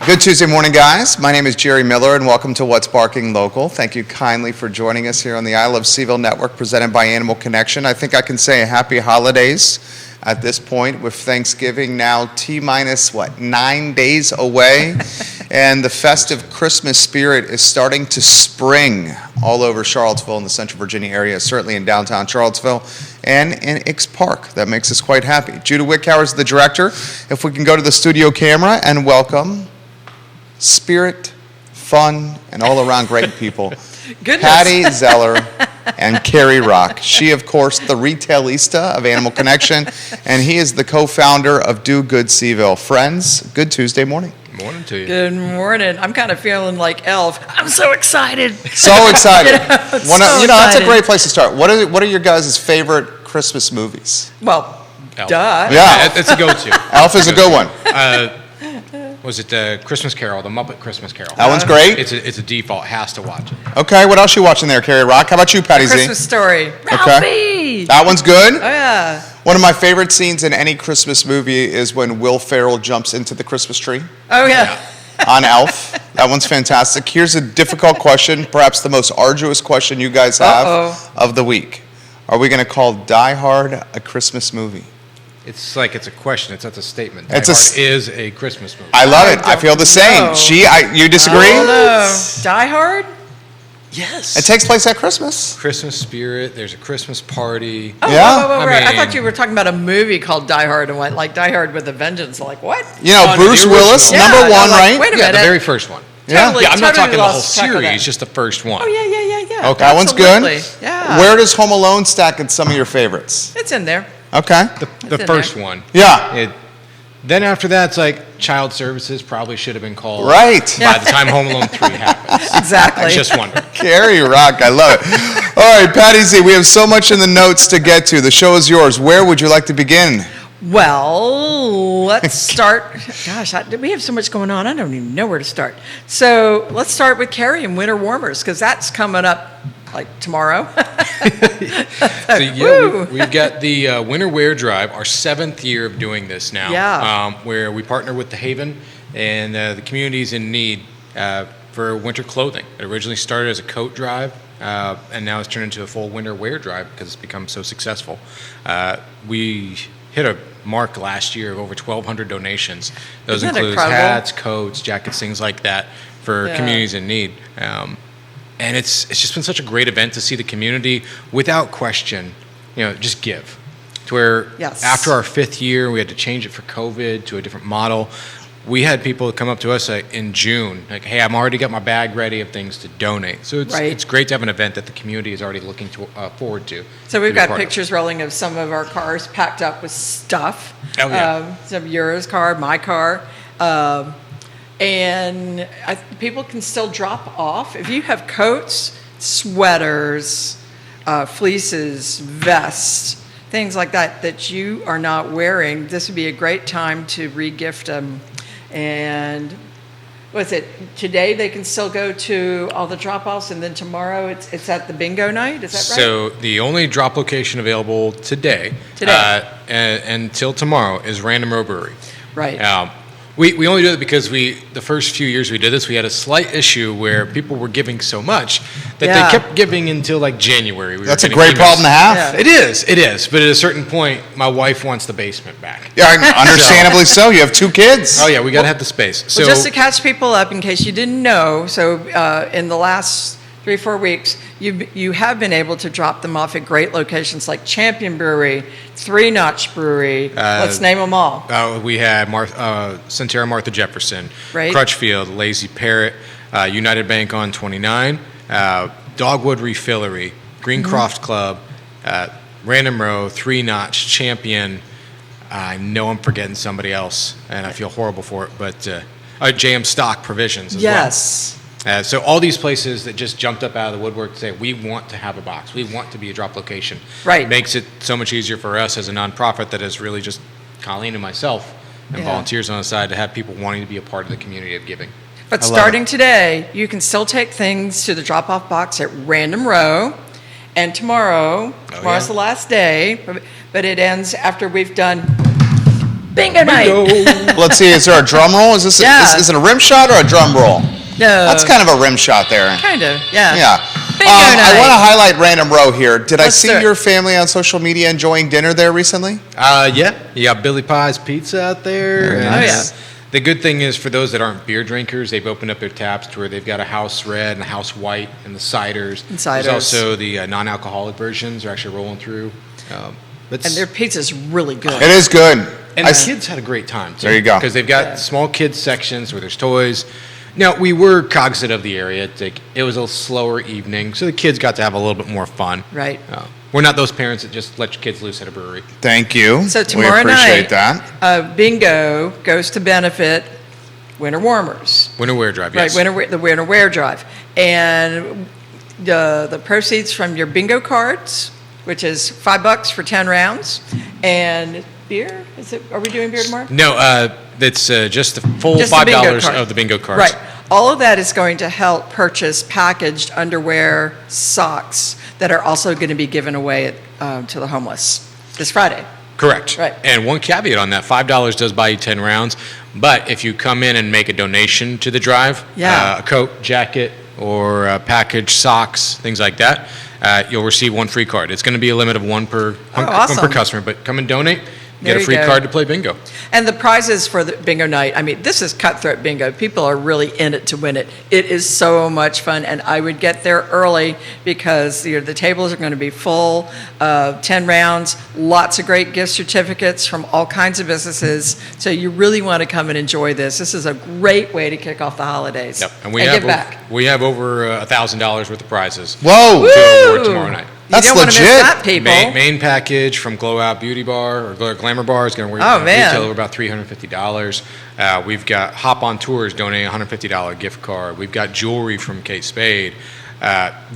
Good Tuesday morning, guys. My name is Jerry Miller, and welcome to What's Barking Local. Thank you kindly for joining us here on the I Love CVille Network, presented by Animal Connection. I think I can say happy holidays at this point, with Thanksgiving now T-minus, 9 days away, and the festive Christmas spirit is starting to spring all over Charlottesville and the Central Virginia area, certainly in downtown Charlottesville and in Ix Park. That makes us quite happy. Judah Wickhauer is the director. If we can go to the studio camera and welcome spirit, fun, and all-around great people. Goodness. Pattie, Zeller, and Kerry Rock. She, of course, the retailista of Animal Connection, and he is the co-founder of Do Good CVille. Friends, good Tuesday morning. Morning to you. Good morning. I'm kind of feeling like Elf. I'm so excited. So excited. That's a excited. great place to start. What are your guys' favorite Christmas movies? Well, Elf. duh. Yeah, It's a go-to. Elf is a good one. Was it the Christmas Carol, the Muppet Christmas Carol? That one's great. It's a default. Has to watch it. Okay, what else you watching there, Kerry Rock? How about you, Pattie Z? Christmas Story. Okay. Ralphie. That one's good. Oh, yeah. One of my favorite scenes in any Christmas movie is when Will Ferrell jumps into the Christmas tree Oh, yeah. on Elf. That one's fantastic. Here's a difficult question, perhaps the most arduous question you guys have of the week. Are we going to call Die Hard a Christmas movie? It's like it's a question. It's not a statement. It's Die Hard is a Christmas movie. I love it. I don't feel the same. know. You disagree? I don't know. Die Hard? Yes. It takes place at Christmas. Christmas spirit. There's a Christmas party. Oh, Yeah. I I thought mean- you were talking about a movie called Die Hard and went like Die Hard with a Vengeance. Like, what? You know, Oh, Bruce the Willis, original. number Yeah, one, I'm like, right? wait a Yeah, the minute. very first one. Yeah. Totally, Yeah, I'm not totally talking the whole lost track of that. series, just the first one. Oh, yeah. Okay, that one's Absolutely. good. Yeah. Where does Home Alone stack in some of your favorites? It's in there. Okay. The in first there. one. Yeah. Then after that, it's like Child Services probably should have been called. Right. By the time Home Alone 3 happens. Exactly. I just wonder. Kerry Rock, I love it. All right, Pattie Z, we have so much in the notes to get to. The show is yours. Where would you like to begin? Well, let's start. Gosh, we have so much going on. I don't even know where to start. So let's start with Kerry and winter warmers, because that's coming up like tomorrow. So yeah, we've got the Winter Wear Drive, our 7th year of doing this now. Yeah. Where we partner with the Haven and the communities in need for winter clothing. It originally started as a coat drive, and now it's turned into a full winter wear drive because it's become so successful. We hit a mark last year of over 1,200 donations. Those Isn't that include incredible? hats, coats, jackets, things like that for Yeah. communities in need. And it's just been such a great event to see the community, without question, just give. To where Yes. after our 5th year, we had to change it for COVID to a different model. We had people come up to us in June, like, hey, I'm already got my bag ready of things to donate. So it's great to have an event that the community is already looking forward to. So we've to be got part of. pictures rolling of some of our cars packed up with stuff. Oh, yeah. Some of yours car, my car. And people can still drop off. If you have coats, sweaters, fleeces, vests, things like that you are not wearing, this would be a great time to re-gift them. And what's it? Today they can still go to all the drop-offs, and then tomorrow it's at the bingo night. Is that right? So the only drop location available today, until tomorrow, is Random Row Brewery. Right. We only do it because the first few years we did this, we had a slight issue where people were giving so much that Yeah. they kept giving until like January. That's a great problem to have. Yeah. It is. But at a certain point, my wife wants the basement back. Yeah, understandably so. You have 2 kids. Oh yeah, we got to have the space. So Well, just to catch people up, in case you didn't know, so in the last 3-4 weeks, you have been able to drop them off at great locations like Champion Brewery, Three Notch Brewery. Let's name them all. we had Centera Martha Jefferson, Right. Crutchfield, Lazy Parrot, United Bank on 29, Dogwood Refillery, Greencroft Club, Random Row, Three Notch, Champion. I know I'm forgetting somebody else, and I feel horrible for it, but JM Stock Provisions as well. Yes. So all these places that just jumped up out of the woodwork to say, we want to have a box. We want to be a drop location. Right. Makes it so much easier for us as a nonprofit that is really just Colleen and myself and Yeah. volunteers on the side to have people wanting to be a part of the community of giving. But I love starting today, you can still take things to the drop-off box at Random Row. And tomorrow's yeah. the last day, but it ends after we've done Bingo night. Let's see, is there a drum roll? Is this Yeah. is it a rim shot or a drum roll? No. That's kind of a rim shot there. Kind of, yeah. Yeah. Bingo I night. want to highlight Random Row here. Did I Let's see do it. your family on social media enjoying dinner there recently? Yeah, you got Billy Pie's Pizza out there. Very and nice. The good thing is for those that aren't beer drinkers, they've opened up their taps to where they've got a house red and a house white and the ciders. And ciders. There's also the non-alcoholic versions are actually rolling through. And their pizza's really good. It is good. And I the s- kids had a great time, too. There you go. Because they've got small kids sections where there's toys. Now, we were cognizant of the area. It was a slower evening, so the kids got to have a little bit more fun. Right. We're not those parents that just let your kids loose at a brewery. Thank you. So tomorrow we appreciate night, that. bingo goes to benefit Winter Warmers. Winter wear drive, yes. Right, the winter wear drive. And the proceeds from your bingo cards, which is $5 for 10 rounds, and beer, are we doing beer tomorrow? No, that's just the full Just the bingo $5 card. of the bingo cards. Right. All of that is going to help purchase packaged underwear, socks that are also going to be given away to the homeless this Friday. Correct. Right. And one caveat on that, $5 does buy you 10 rounds, but if you come in and make a donation to the drive, Yeah. a coat, jacket, or packaged socks, things like that, you'll receive one free card. It's going to be a limit of one per awesome. customer, but come and donate, There get a you free go. card to play bingo. And the prizes for the bingo night, I mean, this is cutthroat bingo. People are really in it to win it. It is so much fun, and I would get there early because the tables are going to be full, 10 rounds, lots of great gift certificates from all kinds of businesses. So you really want to come and enjoy this. This is a great way to kick off the holidays. Yep. And give back. we have over $1,000 worth of prizes Whoa. to award Woo! tomorrow night. That's you don't want to miss legit. that, people. Main package from Glow Out Beauty Bar or Glamour Bar is going to Oh, man. retail over about $350. We've got Hop on Tours donating a $150 gift card. We've got jewelry from Kate Spade.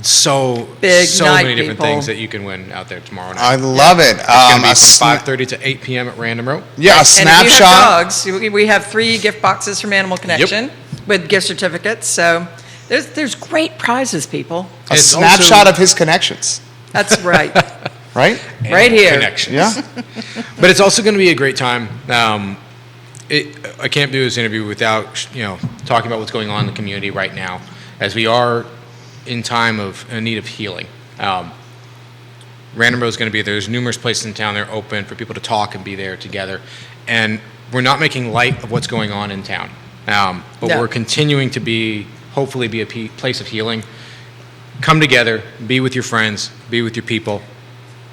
So Big night, many different people. things that you can win out there tomorrow night. I love it. It's going to be a from sna- 5:30 to 8 p.m. at Random Row. Yeah, a And if you have snapshot. dogs, we have 3 gift boxes from Animal Connection with gift certificates. So there's great prizes, people. A It's snapshot also- of his connections, That's right. right? Right here. Connections. Yeah. But it's also going to be a great time. I can't do this interview without talking about what's going on in the community right now, as we are in time of a need of healing. Random Row is going to be there. There's numerous places in town that are open for people to talk and be there together, and we're not making light of what's going on in town, but No. we're continuing to hopefully be a place of healing. Come together, be with your friends, be with your people,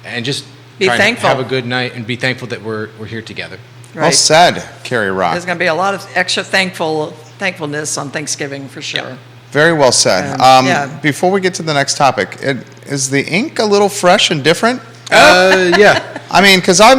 and just Be try to thankful. have a good night and be thankful that we're here together. Well Right. said, Kerry Rock. There's going to be a lot of extra thankfulness on Thanksgiving for sure. Very well said. Yeah. Before we get to the next topic, is the ink a little fresh and different? Yeah. I mean, because I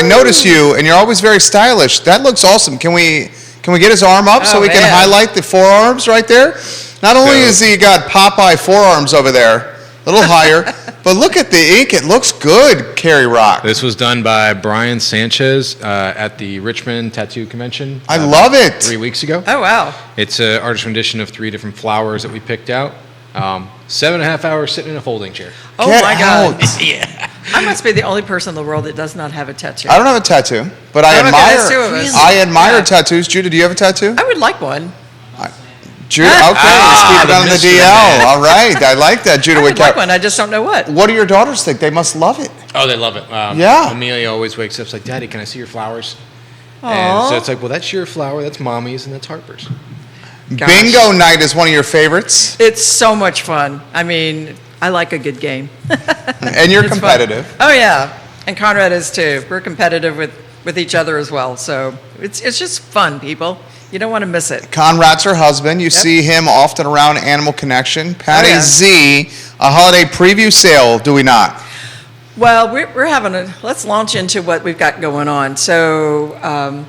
notice you, and you're always very stylish. That looks awesome. Can we get his arm up so Oh, we can man. highlight the forearms right there? Not only So- has he got Popeye forearms over there, a little higher, but look at the ink. It looks good, Kerry Rock. This was done by Brian Sanchez at the Richmond Tattoo Convention. I love it. 3 weeks ago. Oh, wow. It's an artist rendition of 3 different flowers that we picked out. 7.5 hours sitting in a folding chair. Oh, Get my God. out. Yeah. I must be the only person in the world that does not have a tattoo. I don't have a tattoo, but I Oh, okay, admire. there's 2 of us. I admire Yeah. tattoos. Judah, do you have a tattoo? I would like one. Judah, okay, let's keep it the on the mystery DL. man. All right, I like that, Judah. I would Wake like up. one. I just don't know what. What do your daughters think? They must love it. Oh, they love it. Yeah. Amelia always wakes up, it's like, Daddy, can I see your flowers? And Aw. so it's like, well, that's your flower, that's Mommy's, and that's Harper's. Gosh. Bingo night is one of your favorites, It's so much fun. I mean, I like a good game. and you're It's fun. competitive. Oh, yeah. And Conrad is too. We're competitive with each other as well. So it's just fun, people. You don't want to miss it. Conrad's her husband. You see him often around Animal Connection. Pattie Oh, yeah. Z, a holiday preview sale, do we not? Well, we're having let's launch into what we've got going on. So,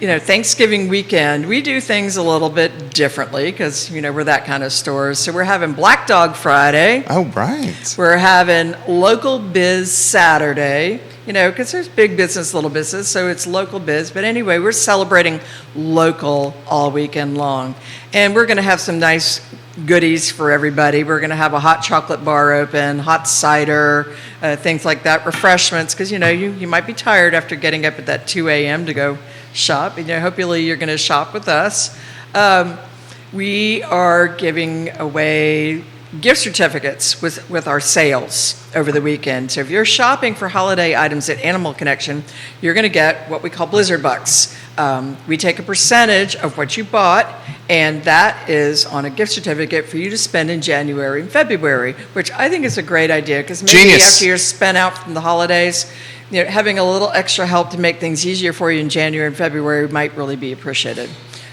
Thanksgiving weekend, we do things a little bit differently because, we're that kind of store. So we're having Black Dog Friday. Oh, right. We're having Local Biz Saturday, because there's big business, little business, so it's local biz. But anyway, we're celebrating local all weekend long. And we're going to have some nice goodies for everybody. We're going to have a hot chocolate bar open, hot cider, things like that, refreshments, because, you might be tired after getting up at that 2 a.m. to go shop. Hopefully you're going to shop with us. We are giving away gift certificates with our sales over the weekend. So if you're shopping for holiday items at Animal Connection, you're going to get what we call Blizzard Bucks. We take a percentage of what you bought, and that is on a gift certificate for you to spend in January and February, which I think is a great idea, because maybe Genius. after you're spent out from the holidays, having a little extra help to make things easier for you in January and February might really be appreciated.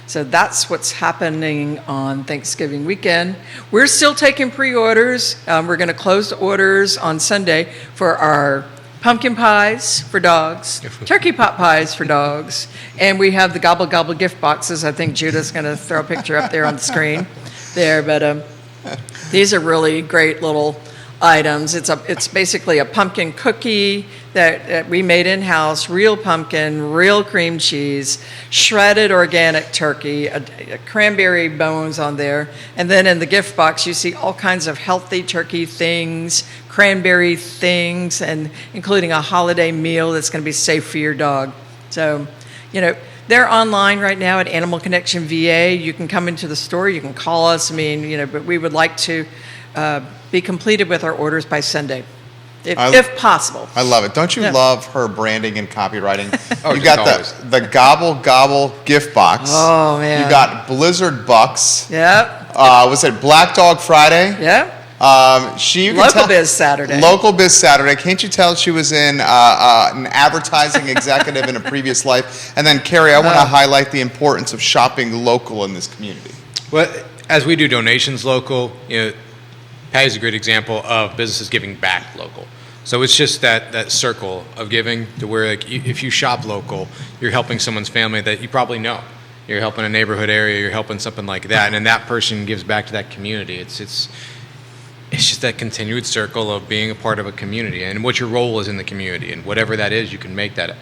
So that's what's happening on Thanksgiving weekend. We're still taking pre-orders. We're going to close the orders on Sunday for our pumpkin pies for dogs, turkey pot pies for dogs, and we have the Gobble Gobble gift boxes. I think Judah's going to throw a picture up there on the screen there, but these are really great little items. It's basically a pumpkin cookie that we made in-house, real pumpkin, real cream cheese, shredded organic turkey, a cranberry bones on there, and then in the gift box you see all kinds of healthy turkey things, cranberry things, and including a holiday meal that's going to be safe for your dog. So, they're online right now at Animal Connection VA. You can come into the store, you can call us. But we would like to be completed with our orders by Sunday, if possible. I love it. Don't you love her branding and copywriting? You just got the Gobble Gobble gift box. Oh, man. You got Blizzard Bucks. Yep. Was it Black Dog Friday? Yep. Local Biz Saturday. Local Biz Saturday. Can't you tell she was in an advertising executive in a previous life? And then, Kerry, I want to highlight the importance of shopping local in this community. Well, as we do donations local, Pattie's a great example of businesses giving back local. So it's just that circle of giving to where, like, if you shop local, you're helping someone's family that you probably know. You're helping a neighborhood area. You're helping something like that, and then that person gives back to that community. It's just that continued circle of being a part of a community and what your role is in the community, and whatever that is, you can make that.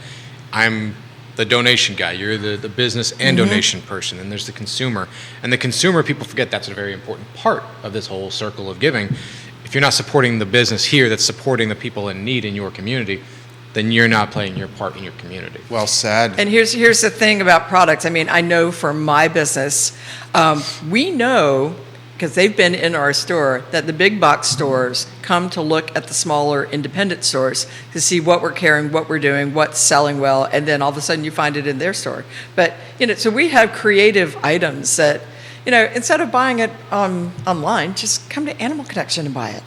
I'm the donation guy. You're the business and donation person, and there's the consumer. And the consumer, people forget that's a very important part of this whole circle of giving. If you're not supporting the business here that's supporting the people in need in your community, then you're not playing your part in your community. Well said. And here's the thing about products. I know for my business, we know, because they've been in our store, that the big box stores come to look at the smaller independent stores to see what we're carrying, what we're doing, what's selling well, and then all of a sudden you find it in their store. But, so we have creative items that, instead of buying it online, just come to Animal Connection and buy it.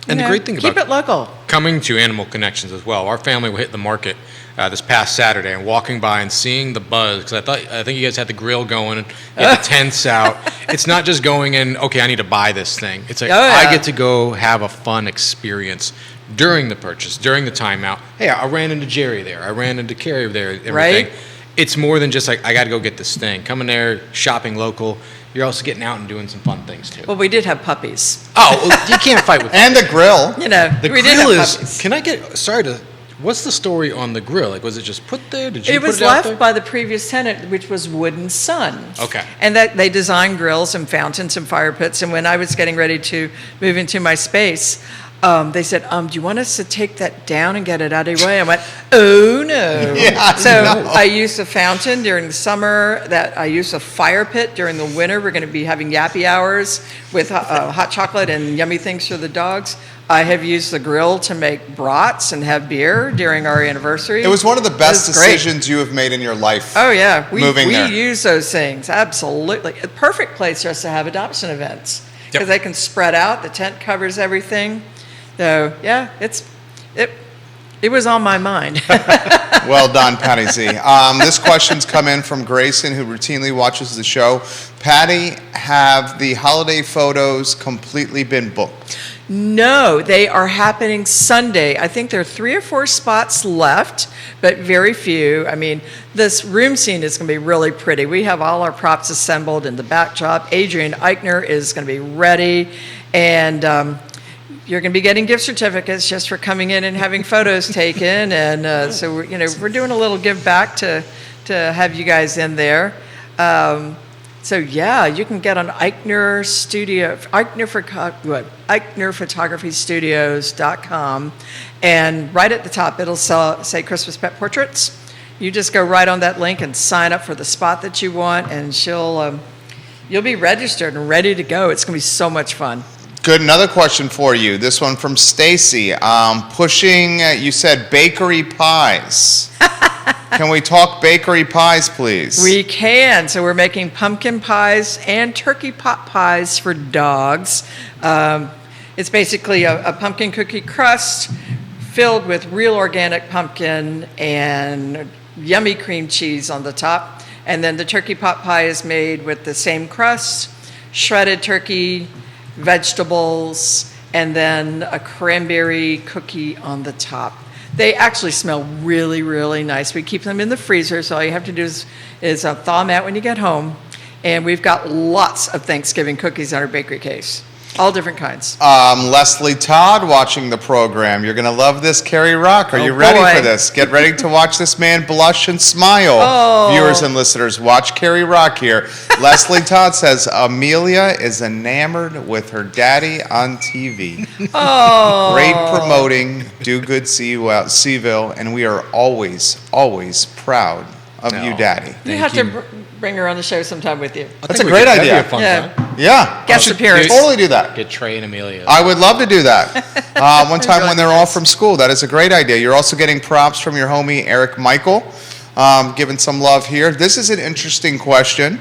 And the great thing about keep it local. Coming to Animal Connections as well, our family will hit the market this past Saturday, and walking by and seeing the buzz, because I think you guys had the grill going, and you had the tents out. It's not just going in, okay, I need to buy this thing. It's like, I get to go have a fun experience during the purchase, during the timeout. Hey, I ran into Jerry there. I ran into Kerry there, everything. Right? It's more than just like, I got to go get this thing. Coming there, shopping local. You're also getting out and doing some fun things, too. Well, we did have puppies. Oh, well, you can't fight with And the grill. The we did grill have is. puppies. Can I get? Sorry to. What's the story on the grill? Like, was it just put there? Did you? It put was it out there? left by the previous tenant, which was Wooden Sun. Okay. And that they designed grills and fountains and fire pits. And when I was getting ready to move into my space, they said, do you want us to take that down and get it out of your way? I went, oh, no. Yeah, So no. I used a fountain during the summer. That I used a fire pit during the winter. We're going to be having yappy hours with hot chocolate and yummy things for the dogs. I have used the grill to make brats and have beer during our anniversary. It was one of the best It was great. decisions you have made in your life. Oh, yeah. We moving there. use those things, absolutely. A perfect place for us to have adoption events because they can spread out. The tent covers everything. So, yeah, it was on my mind. Well done, Pattie Z. This question's come in from Grayson, who routinely watches the show. Pattie, have the holiday photos completely been booked? No, they are happening Sunday. I think there are 3 or 4 spots left, but very few. This room scene is going to be really pretty. We have all our props assembled in the backdrop. Adrian Eichner is going to be ready, and you're going to be getting gift certificates just for coming in and having photos taken. And so we're doing a little give back to have you guys in there. So yeah, you can get on Eichner Photography.com, and right at the top it'll say Christmas Pet Portraits. You just go right on that link and sign up for the spot that you want, and you'll be registered and ready to go. It's going to be so much fun. Good. Another question for you. This one from Stacy. Pushing, you said bakery pies. Can we talk bakery pies, please? We can. So we're making pumpkin pies and turkey pot pies for dogs. It's basically a pumpkin cookie crust filled with real organic pumpkin and yummy cream cheese on the top. And then the turkey pot pie is made with the same crust, shredded turkey, vegetables, and then a cranberry cookie on the top. They actually smell really, really nice. We keep them in the freezer, so all you have to do is thaw them out when you get home. And we've got lots of Thanksgiving cookies in our bakery case, all different kinds. Leslie Todd watching the program. You're going to love this, Kerry Rock. Are you ready for this? Get ready to watch this man blush and smile. Oh. Viewers and listeners, watch Kerry Rock here. Leslie Todd says Amelia is enamored with her daddy on TV. Oh. Great promoting Do Good CVille, and we are always, always proud of you, Daddy. You have to bring her on the show sometime with you. That's a great idea. That'd be a fun Yeah. time. Yeah. Guest appearance. Totally do that. Get Trey and Amelia. I would love to do that. One time really when they're all from school. That is a great idea. You're also getting props from your homie, Eric Michael, giving some love here. This is an interesting question.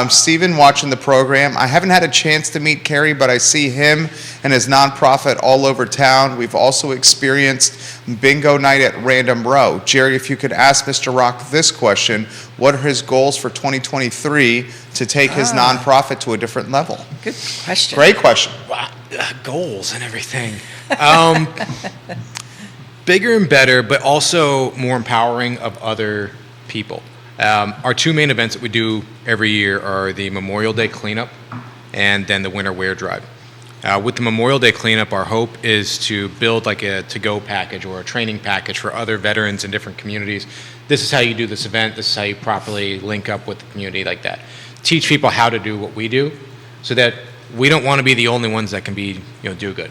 Stephen watching the program. I haven't had a chance to meet Kerry, but I see him and his nonprofit all over town. We've also experienced bingo night at Random Row. Jerry, if you could ask Mr. Rock this question, what are his goals for 2023 to take his nonprofit to a different level? Good question. Great question. Wow, goals and everything. Bigger and better, but also more empowering of other people. Our two main events that we do every year are the Memorial Day cleanup and then the winter wear drive. With the Memorial Day cleanup, our hope is to build like a to-go package or a training package for other veterans in different communities. This is how you do this event. This is how you properly link up with the community like that. Teach people how to do what we do so that we don't want to be the only ones that can be, do good.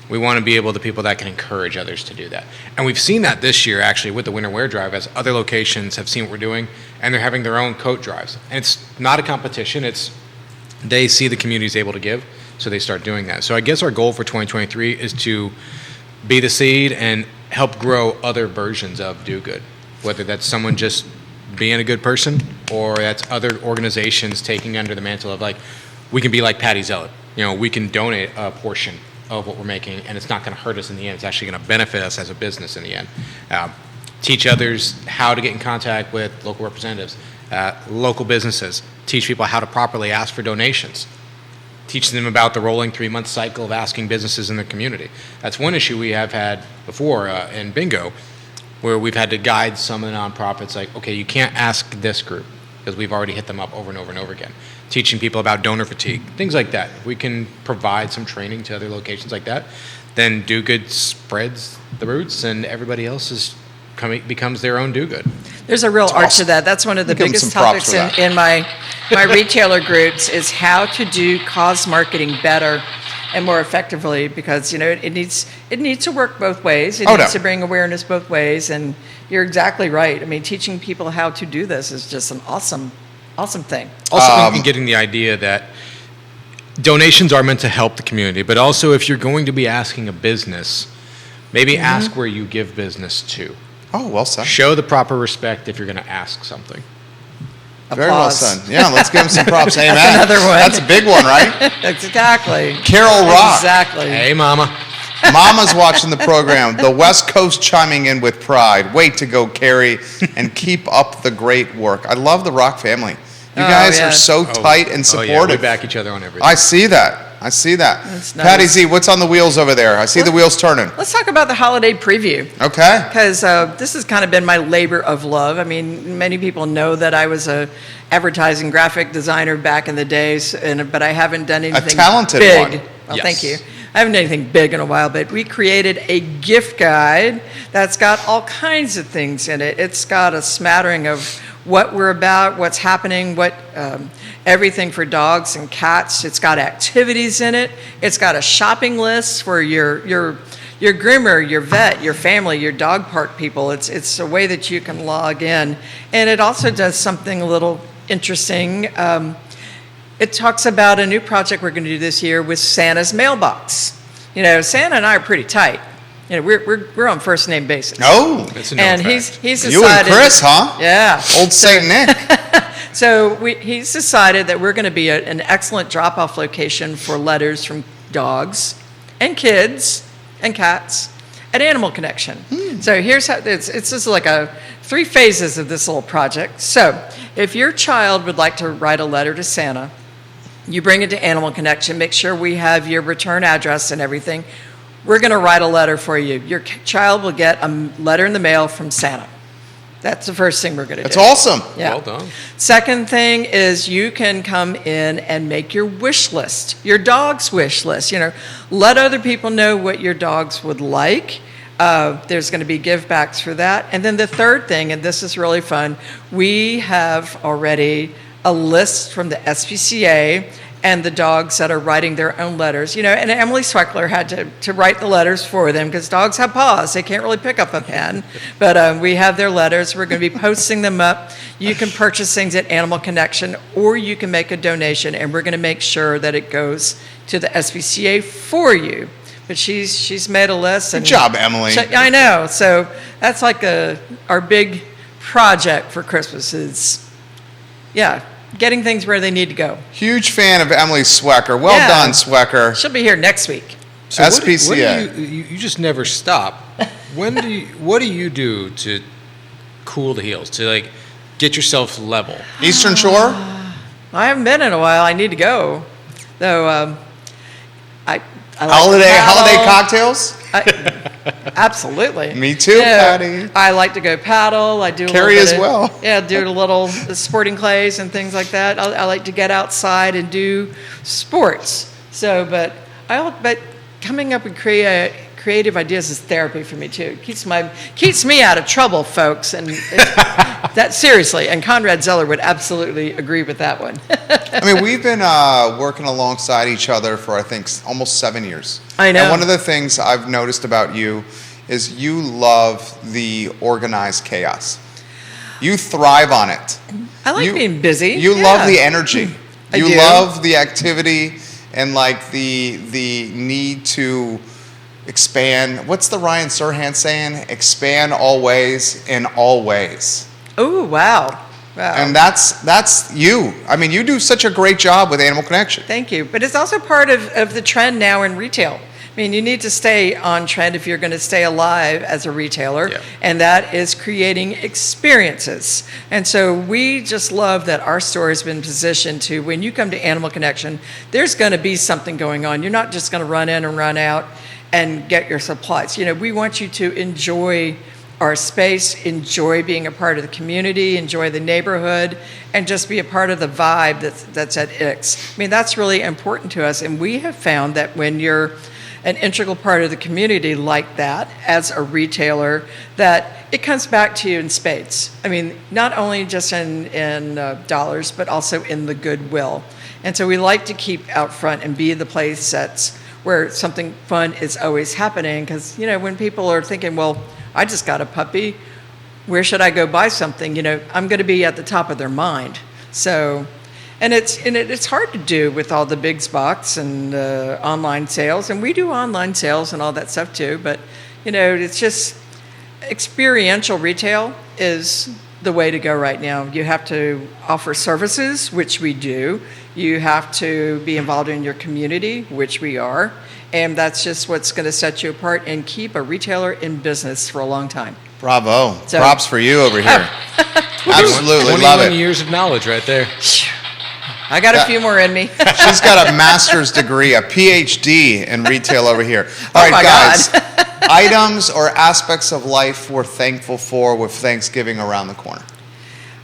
We want to be able to people that can encourage others to do that. And we've seen that this year actually with the winter wear drive as other locations have seen what we're doing and they're having their own coat drives. And it's not a competition. It's they see the community is able to give, so they start doing that. So I guess our goal for 2023 is to be the seed and help grow other versions of Do Good, whether that's someone just being a good person or that's other organizations taking under the mantle of like, we can be like Pattie Zeller. We can donate a portion of what we're making, and it's not going to hurt us in the end. It's actually going to benefit us as a business in the end. Teach others how to get in contact with local representatives, local businesses. Teach people how to properly ask for donations. Teach them about the rolling 3-month cycle of asking businesses in their community. That's one issue we have had before in bingo, where we've had to guide some of the nonprofits like, okay, you can't ask this group because we've already hit them up over and over and over again. Teaching people about donor fatigue, things like that. If we can provide some training to other locations like that, then Do Good spreads the roots and everybody else becomes their own Do Good. There's a real art to that. That's one of the Give 'em biggest some props topics for in my retailer groups is how to do cause marketing better and more effectively because, it needs to work both ways. It needs to bring awareness both ways. And you're exactly right. I mean, teaching people how to do this is just an awesome thing. Also, in getting the idea that donations are meant to help the community, but also if you're going to be asking a business, maybe ask where you give business to. Oh, well said. Show the proper respect if you're going to ask something. Very well Applause. said. Yeah, let's give him some props. Amen. That's another one. That's a big one, right? Exactly. Carol Rock. Exactly. Hey, mama. Mama's watching the program. The West Coast chiming in with pride. Wait to go, Kerry, and keep up the great work. I love the Rock family. You guys are so tight and supportive. Oh, yeah, we back each other on everything. I see that. That's nice. Pattie Z, what's on the wheels over there? I see the wheels turning. Let's talk about the holiday preview. Okay. Because this has kind of been my labor of love. I mean, many people know that I was a advertising graphic designer back in the days, but I haven't done anything talented big. one. Well, Yes. thank you. I haven't done anything big in a while, but we created a gift guide that's got all kinds of things in it. It's got a smattering of what we're about, what's happening, what everything for dogs and cats. It's got activities in it. It's got a shopping list for your groomer, your vet, your family, your dog park people. It's a way that you can log in. And it also does something a little interesting. It talks about a new project we're going to do this year with Santa's mailbox. You know, Santa and I are pretty tight. You know, we're on first name basis. Oh, That's a known And fact. he's decided. you and Chris, huh? Yeah. Old Saint Nick. So he's decided that we're going to be an excellent drop-off location for letters from dogs and kids and cats at Animal Connection. So here's how it's just like 3 phases of this little project. So if your child would like to write a letter to Santa, you bring it to Animal Connection, make sure we have your return address and everything. We're going to write a letter for you. Your child will get a letter in the mail from Santa. That's the first thing we're going to do. That's awesome. Yeah. Well done. Second thing is you can come in and make your wish list, your dog's wish list. You know, let other people know what your dogs would like. There's going to be give backs for that. And then the third thing, and this is really fun, we have already a list from the SPCA and the dogs that are writing their own letters. You know, and Emily Sweckler had to write the letters for them because dogs have paws. They can't really pick up a pen. But we have their letters. We're going to be posting them up. You can purchase things at Animal Connection, or you can make a donation, and we're going to make sure that it goes to the SPCA for you. But she's made a list. Good job, Emily. I know. So that's like our big project for Christmas is, getting things where they need to go. Huge fan of Emily Swecker. Well Yeah. done, Swecker. She'll be here next week. So what do SPCA. you just never stop. What do you do to cool the heels, to like get yourself level? Eastern Shore? I haven't been in a while. I need to go. Though I like to Holiday paddle. cocktails? Absolutely. Me too, Pattie. I like to go paddle. I do a Kerry little as bit well. do a little sporting clays and things like that. I like to get outside and do sports. So, but coming up with creative ideas is therapy for me too. Keeps me out of trouble, folks. And that seriously. And Conrad Zeller would absolutely agree with that one. I mean, we've been working alongside each other for, I think, almost 7 years. I know. And one of the things I've noticed about you is you love the organized chaos. You thrive on it. I like being busy. You Yeah. love the energy. I You do. love the activity and like the need to expand. What's the Ryan Serhant saying? Expand always in all ways. Oh, wow. And that's you. I mean, you do such a great job with Animal Connection. Thank you. But it's also part of the trend now in retail. I mean, you need to stay on trend if you're going to stay alive as a retailer, Yeah. and that is creating experiences. And so we just love that our store has been positioned to, when you come to Animal Connection, there's going to be something going on. You're not just going to run in and run out and get your supplies. You know, we want you to enjoy our space, enjoy being a part of the community, enjoy the neighborhood, and just be a part of the vibe that's at Ix. I mean, that's really important to us, and we have found that when you're an integral part of the community like that as a retailer, that it comes back to you in spades. I mean, not only just in dollars, but also in the goodwill. And so we like to keep out front and be the place that's where something fun is always happening, because, you know, when people are thinking, well, I just got a puppy, where should I go buy something? You know, I'm going to be at the top of their mind. So, and it's hard to do with all the big spots and online sales, and we do online sales and all that stuff too. But, you know, it's just experiential retail is the way to go right now. You have to offer services, which we do. You have to be involved in your community, which we are. And that's just what's going to set you apart and keep a retailer in business for a long time. Bravo. So- Props for you over here. Absolutely. 21 Love it. years of knowledge right there. I got a few more in me. She's got a master's degree, a PhD in retail over here. All right, my guys. Items or aspects of life we're thankful for with Thanksgiving around the corner.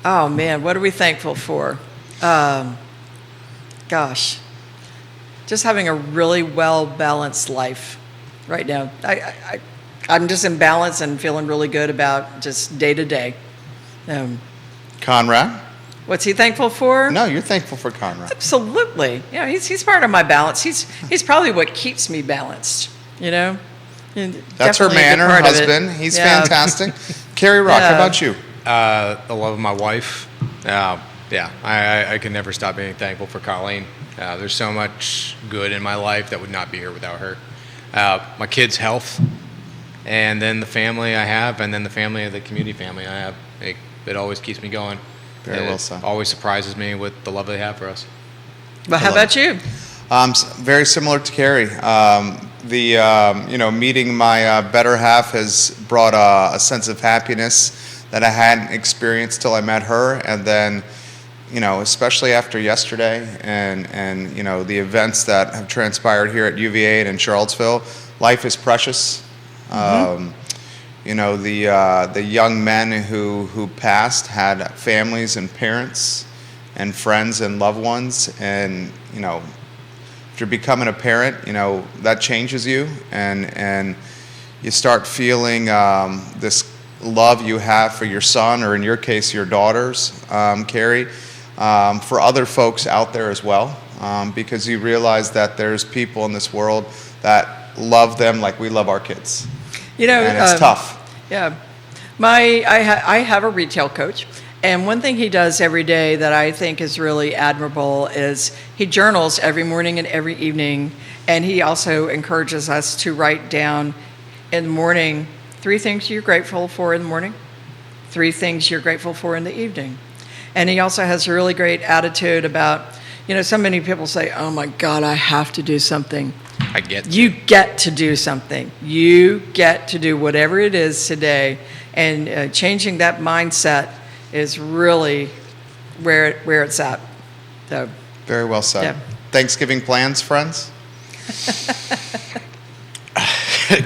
Oh, man, what are we thankful for? Gosh, just having a really well-balanced life right now. I'm just in balance and feeling really good about just day to day. Conrad? What's he thankful for? No, you're thankful for Conrad. Absolutely. Yeah, he's part of my balance. He's probably what keeps me balanced, you know? And That's her definitely a man, good her part of it. husband. He's Yeah. fantastic. Kerry Rock, how Yeah. about you? The love of my wife. I can never stop being thankful for Colleen. There's so much good in my life that would not be here without her. My kids' health, and then the family I have, and then the family of the community family I have. It always keeps me going. Very well It said. always surprises me with the love they have for us. But how about you? Very similar to Kerry. Meeting my better half has brought a sense of happiness that I hadn't experienced till I met her, and then, especially after yesterday and the events that have transpired here at UVA and in Charlottesville, life is precious. The young men who passed had families and parents and friends and loved ones, and if you're becoming a parent, that changes you, and you start feeling this love you have for your son, or in your case, your daughters, Kerry, for other folks out there as well, because you realize that there's people in this world that love them like we love our kids. And it's tough. Yeah. I have a retail coach, and one thing he does every day that I think is really admirable is he journals every morning and every evening, and he also encourages us to write down in the morning 3 things you're grateful for in the morning, 3 things you're grateful for in the evening. And he also has a really great attitude about, so many people say, oh my God, I have to do something. You get to do something. You get to do whatever it is today. And changing that mindset is really where it's at. So, very well said. Yeah. Thanksgiving plans, friends?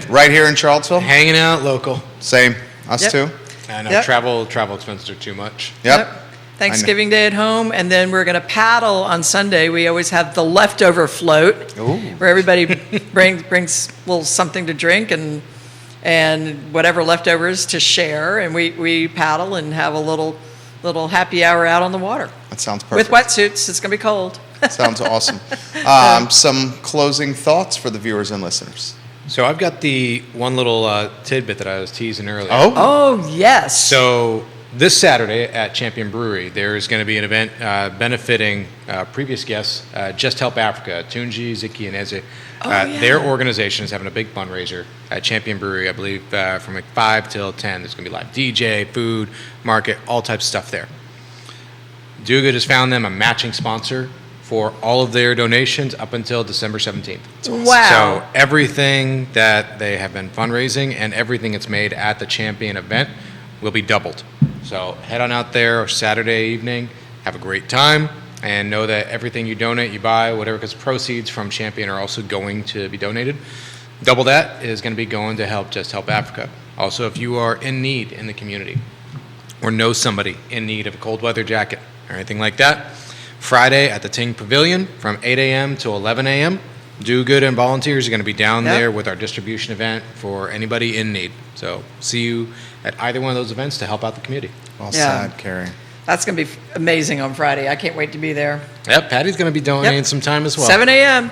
Right here in Charlottesville? Hanging out local. Same. Us Yep. too? I know Yep. travel expenses are too much. Yep. Thanksgiving Day at home, and then we're going to paddle on Sunday. We always have the leftover float, Ooh. where everybody brings a little something to drink and whatever leftovers to share, and we paddle and have a little happy hour out on the water. That sounds perfect. With wetsuits. It's going to be cold. Sounds awesome. Some closing thoughts for the viewers and listeners. So I've got the one little tidbit that I was teasing earlier. Oh, yes. So this Saturday at Champion Brewery, there's going to be an event benefiting previous guests, Just Help Africa, Tunji, Ziki, and Eze. Yeah. Their organization is having a big fundraiser at Champion Brewery, I believe, from 5 till 10. There's going to be live DJ, food, market, all types of stuff there. Do Good has found them a matching sponsor for all of their donations up until December 17th. Wow. So everything that they have been fundraising and everything that's made at the Champion event will be doubled. So head on out there Saturday evening, have a great time, and know that everything you donate, you buy, whatever, because proceeds from Champion are also going to be donated. Double that is going to be going to help Just Help Africa. Also, if you are in need in the community or know somebody in need of a cold weather jacket or anything like that, Friday at the Ting Pavilion from 8 a.m. to 11 a.m., Do Good and volunteers are going to be down there with our distribution event for anybody in need. So see you at either one of those events to help out the community. Well said, Kerry. That's going to be amazing on Friday. I can't wait to be there. Yep, Pattie's going to be donating some time as well. 7 a.m.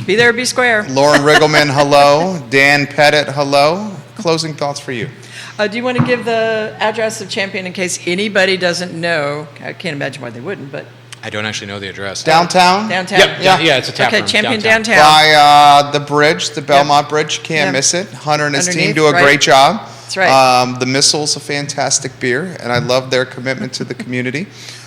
Be there, be square. Lauren Riggleman, hello. Dan Pettit, hello. Closing thoughts for you. Do you want to give the address of Champion in case anybody doesn't know? I can't imagine why they wouldn't, but I don't actually know the address. Downtown? downtown. Yep, yeah, it's a tap Okay, room Champion downtown. downtown. By the bridge, the Belmont Bridge. Can't miss it. Hunter and his team Underneath, do a right. great job. That's right. The Missile's a fantastic beer, and I love their commitment to the community.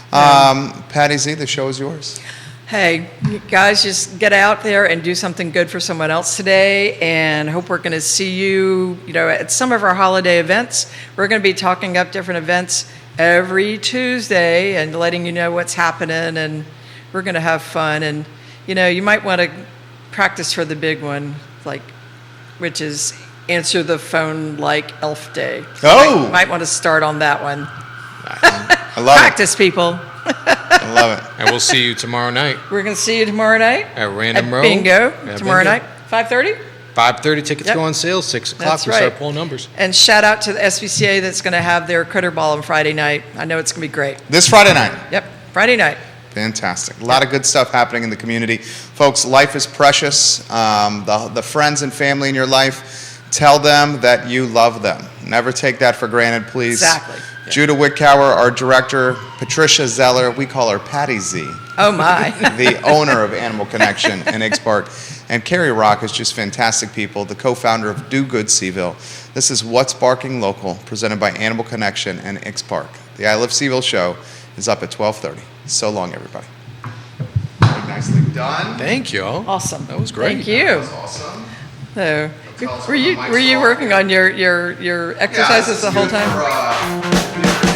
Pattie Z, the show is yours. Hey, you guys, just get out there and do something good for someone else today, and hope we're going to see you, at some of our holiday events. We're going to be talking up different events every Tuesday and letting you know what's happening, and we're going to have fun. And, you might want to practice for the big one, which is Answer the Phone Like Elf Day. Oh! You might want to start on that one. I love Practice, people. I love it. And we'll see you tomorrow night We're going to see you tomorrow night at Random Row. Bingo Yeah, tomorrow bingo. night, 5:30. 5:30 tickets Yep. go on sale. 6 o'clock That's we start right. pulling numbers. And shout out to the SVCA that's going to have their critter ball on Friday night. I know it's going to be great. This Friday night. Yep. Friday night. Fantastic. A lot of good stuff happening in the community. Folks, life is precious. The friends and family in your life, tell them that you love them. Never take that for granted, please. Exactly. Judah Wickower, our director, Patricia Zeller, we call her Pattie Z, Oh, my. the owner of Animal Connection in Iggs Park, and Kerry Rock is just fantastic people, the co-founder of Do Good CVille. This is What's Barking Local, presented by Animal Connection in Iggs Park. The I Love CVille show is up at 12:30. So long, everybody. Very nicely done. Thank you. Awesome. That was great. Thank you. That was awesome. So, Tell us were when you the mic's were you off working here. on your exercises the whole time? For